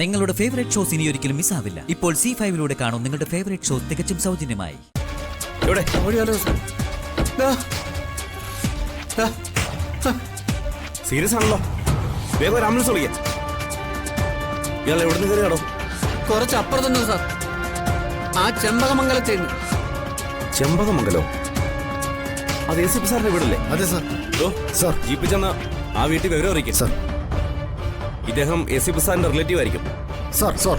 നിങ്ങളുടെ favourite shows ഇനി ഒരിക്കലും മിസ്സാവില്ല. ഇപ്പോൾ C5 കാണും നിങ്ങളുടെ ഫേവറേറ്റ് ഷോസ് തികച്ചും സൗജന്യമായി. സീരിയസ് ആണല്ലോ. വേഗം ഒരു ആംബുലൻസ് വിളിക്കാം. ഇയാൾ എവിടെ നിന്ന് കയറിയാണോ? കുറച്ച് അപ്പുറത്തുണ്ടോ സാർ? ആ ചെമ്പകമംഗലത്തേന്ന്. ചെമ്പകമംഗലോ? അത് ACP സാറിന്റെ വീടല്ലേ? അതെ സാർ. സാർ ജീപ്പിൽ ചെന്ന ആ വീട്ടിൽ വിവരം അറിയിക്കും സാർ. ഇദ്ദേഹം ACP സാറിന്റെ റിലേറ്റീവ് ആയിരിക്കും സാർ. സാർ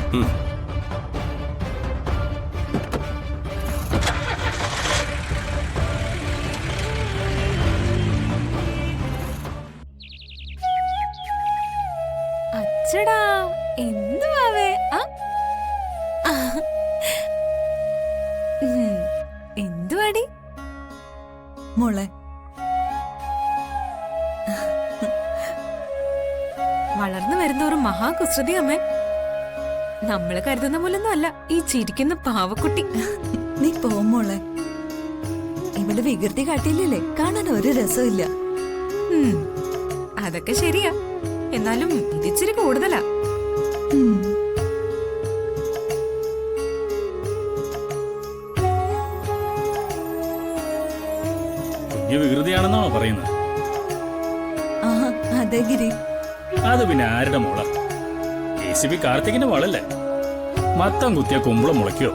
അച്ചടാ എന്തുവാവേ? എന്തുവാടി മോളെ? വളർന്നു വരുന്നവരും മഹാകുസൃതി അമ്മേ. നമ്മള് കരുതുന്ന പോലൊന്നും അല്ല ഈ ചിരിക്കുന്ന പാവക്കുട്ടി. നീ മോളെ. ഇവിടെ വികൃതി കാട്ടിയില്ലേ, കാണാൻ ഒരു രസമില്ല. അതൊക്കെ ശരിയാ, എന്നാലും ഇതിച്ചിരി കൂടുതലാ. വികൃതിയാണെന്നാണോ പറയുന്നത്? അതെ ഗിരി. അത് പിന്നെ ആരുടെ മോള? ACP കാർത്തികിന്റെ മോളല്ലേ? മത്തം കുത്തിയ കുമ്പളം മുളയ്ക്കോ?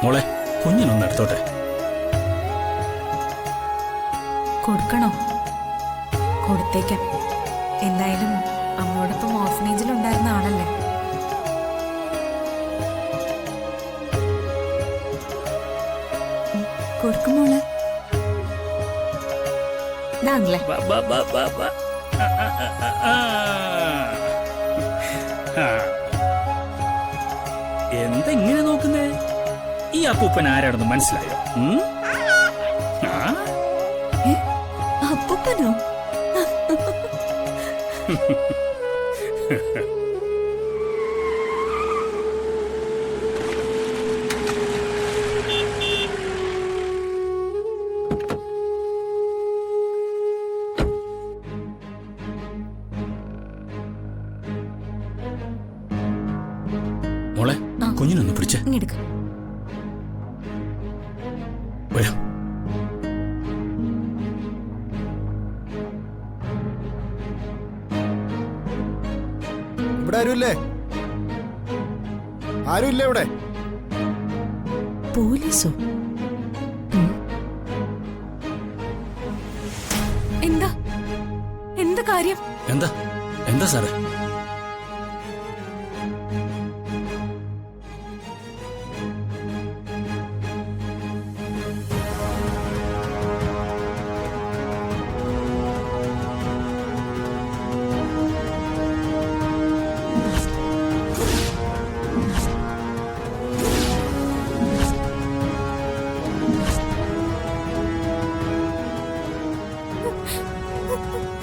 മോളെ, കുഞ്ഞിനൊന്ന് എടുത്തോട്ടെ. കൊടുക്കണോ? കൊടുത്തേക്കാം. എന്തായാലും അമ്മയോടൊപ്പം ഓർഫനേജിൽ ഉണ്ടായിരുന്ന ആളല്ലേ. കൊടുക്കുമോളെ. എന്തെങ്ങനെ നോക്കുന്നേ? ഈ അപ്പൂപ്പൻ ആരാണെന്ന് മനസ്സിലായോ? അപ്പൂപ്പനോ? മോളെ, കുഞ്ഞിനൊന്ന് പിടിച്ചേ. ഇങ്ങെടുക്ക. വരും. ഇവിടെ ആരുമില്ലേ? ആരുമില്ലേ ഇവിടെ? പോലീസോ? എന്താ എന്താ കാര്യം? എന്താ എന്താ സാറേ?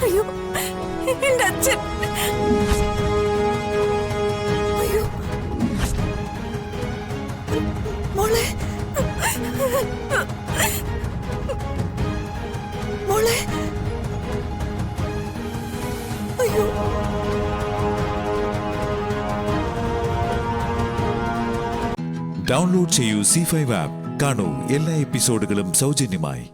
അയ്യോ, എന്റെ അച്ഛൻ. അയ്യോ മോളെ. മോളെ. അയ്യോ. ഡൗൺലോഡ് ചെയ്യൂ C5 ആപ്പ്. കാണൂ എല്ലാ എപ്പിസോഡുകളും സൗജന്യമായി.